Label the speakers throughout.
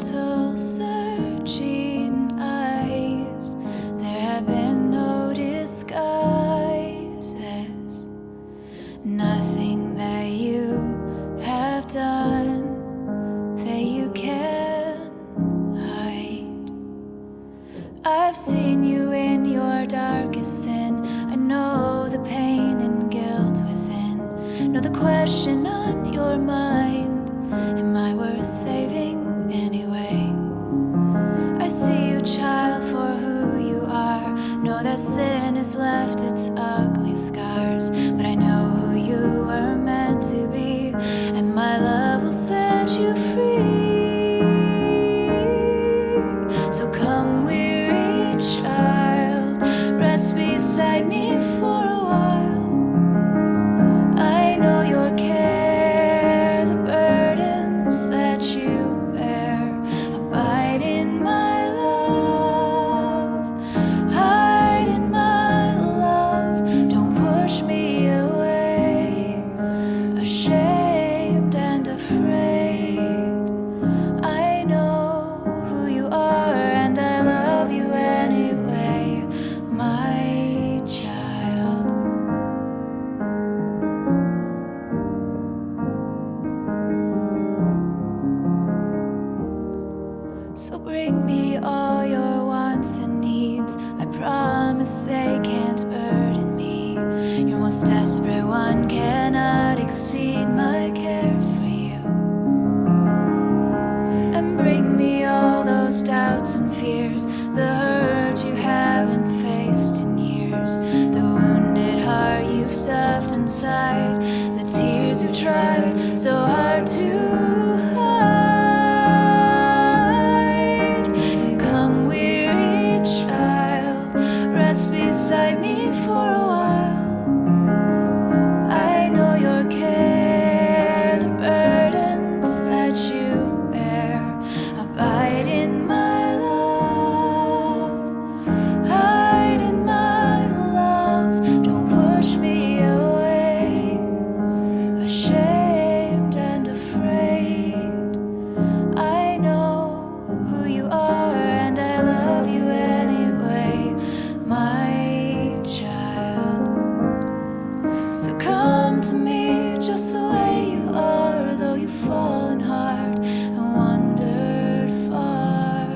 Speaker 1: gentle searching eyes. There have been no disguises, nothing that you have done that you can hide. I've seen you in your darkest sin. I know the pain and guilt within. Know the question on your mind: am I worth saving anyway? I see you, child, for who you are. Know that sin has left its ugly scars, but I know who you were meant to be, and my love will set you free. So come, weary child, rest beside me for a while. I know your care, the burdens that you bear. Abide in my love, hide in my love. Don't push me away, ashamed and afraid. I know who you are, and I love you anyway, my child. So bring me all your wants and needs. I promise they can't burden me. Your most desperate one cannot exceed my care for you. And bring me all those doubts and fears, the hurt you haven't faced in years, the wounded heart you've stuffed inside, the tears you've tried so hard to hide. And come, weary child, rest beside me for a while. I know your care, the burdens that you bear. Abide in my love, hide in my love. Don't push me away, ashamed and afraid. I know who you are, and I love you anyway, my child. So come to me just the way you are, though you've fallen hard and wandered far.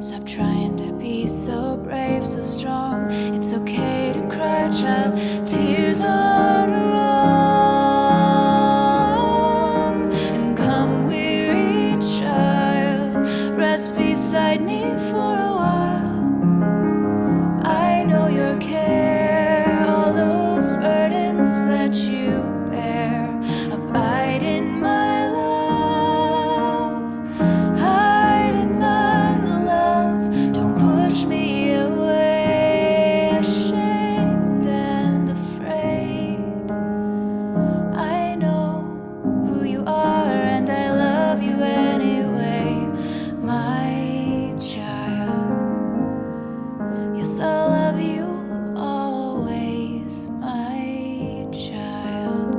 Speaker 1: Stop trying to be so brave, so strong. It's okay to cry, child. Tears aren't wrong. And come, weary child, rest beside me for a while. I know your care, all those burdens that you bear. Abide in my love, hide in my love. Don't push me away, ashamed and afraid. I know who you are, and I love you anyway, my child. Yes, I'll love you always, my child.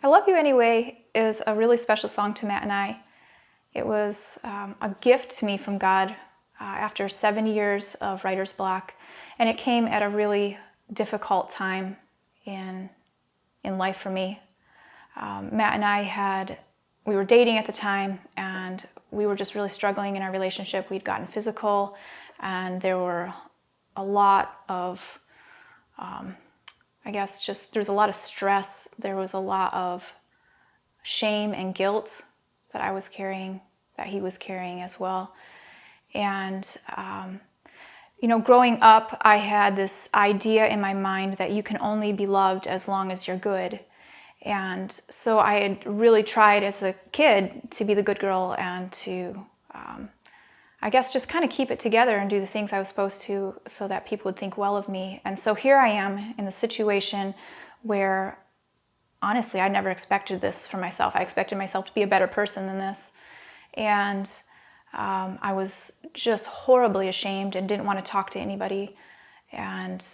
Speaker 2: I Love You Anyway is a really special song to Matt and I. It was a gift to me from God after 7 years of writer's block, and it came at a really difficult time in life for me. Matt and I we were dating at the time, and we were just really struggling in our relationship. We'd gotten physical, and there were a lot of there's a lot of stress. There was a lot of shame and guilt that I was carrying, that he was carrying as well. And, growing up, I had this idea in my mind that you can only be loved as long as you're good. And so I had really tried as a kid to be the good girl and to, just kind of keep it together and do the things I was supposed to so that people would think well of me. And so here I am in the situation where honestly, I never expected this for myself. I expected myself to be a better person than this. And I was just horribly ashamed and didn't want to talk to anybody, and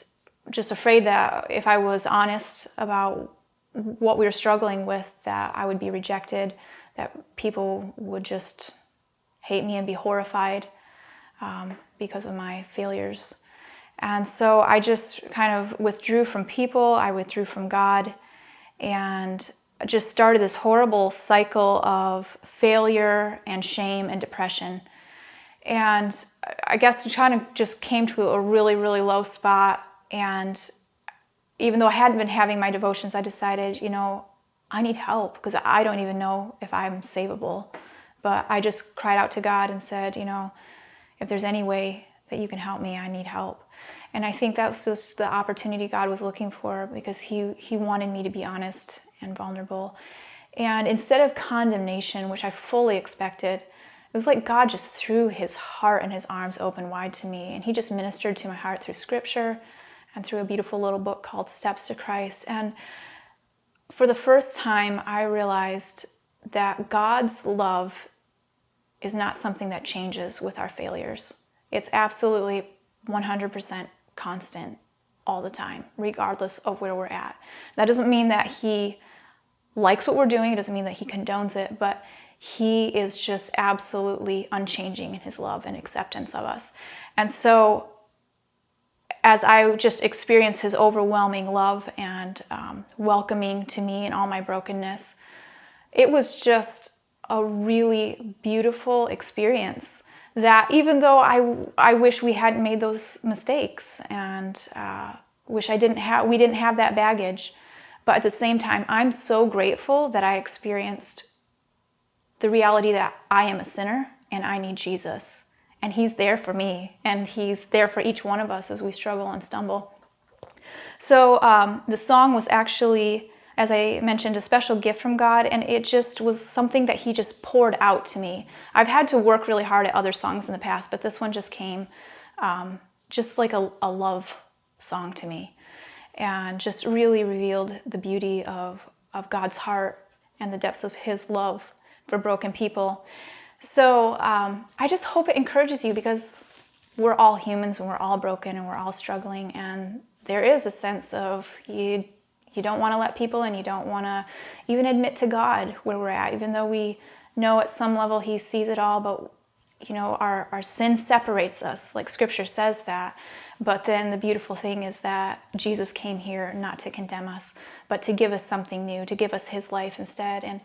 Speaker 2: just afraid that if I was honest about what we were struggling with, that I would be rejected, that people would just hate me and be horrified because of my failures. And so I just kind of withdrew from people, I withdrew from God, and just started this horrible cycle of failure and shame and depression. And I guess it kind of just came to a really, really low spot. And even though I hadn't been having my devotions, I decided, I need help because I don't even know if I'm savable. But I just cried out to God and said, if there's any way that you can help me, I need help. And I think that was just the opportunity God was looking for, because he wanted me to be honest and vulnerable. And instead of condemnation, which I fully expected, it was like God just threw his heart and his arms open wide to me. And he just ministered to my heart through scripture and through a beautiful little book called Steps to Christ. And for the first time, I realized that God's love is not something that changes with our failures. It's absolutely 100% constant all the time, regardless of where we're at. That doesn't mean that he likes what we're doing. It doesn't mean that he condones it, but he is just absolutely unchanging in his love and acceptance of us. And so as I just experienced his overwhelming love and welcoming to me in all my brokenness, it was just a really beautiful experience, that even though I wish we hadn't made those mistakes, and wish we didn't have that baggage, but at the same time, I'm so grateful that I experienced the reality that I am a sinner and I need Jesus. And he's there for me, and he's there for each one of us as we struggle and stumble. So the song was actually, as I mentioned, a special gift from God, and it just was something that he just poured out to me. I've had to work really hard at other songs in the past, but this one just came just like a love song to me, and just really revealed the beauty of God's heart and the depth of his love for broken people. So I just hope it encourages you, because we're all humans and we're all broken and we're all struggling, and there is a sense of you don't want to let people, and you don't want to even admit to God where we're at, even though we know at some level he sees it all. But our sin separates us, like scripture says that. But then the beautiful thing is that Jesus came here not to condemn us, but to give us something new, to give us his life instead. And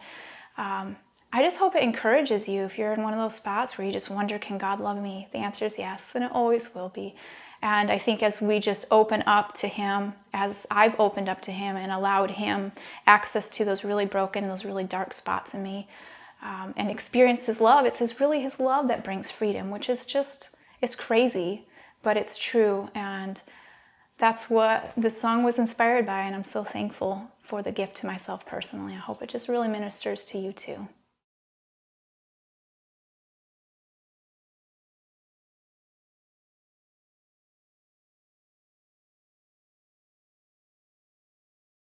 Speaker 2: I just hope it encourages you if you're in one of those spots where you just wonder, can God love me? The answer is yes, and it always will be. And I think as we just open up to him, as I've opened up to him and allowed him access to those really broken, those really dark spots in me, and experience his love, it's really his love that brings freedom, which is just, it's crazy, but it's true. And that's what this song was inspired by, and I'm so thankful for the gift to myself personally. I hope it just really ministers to you too.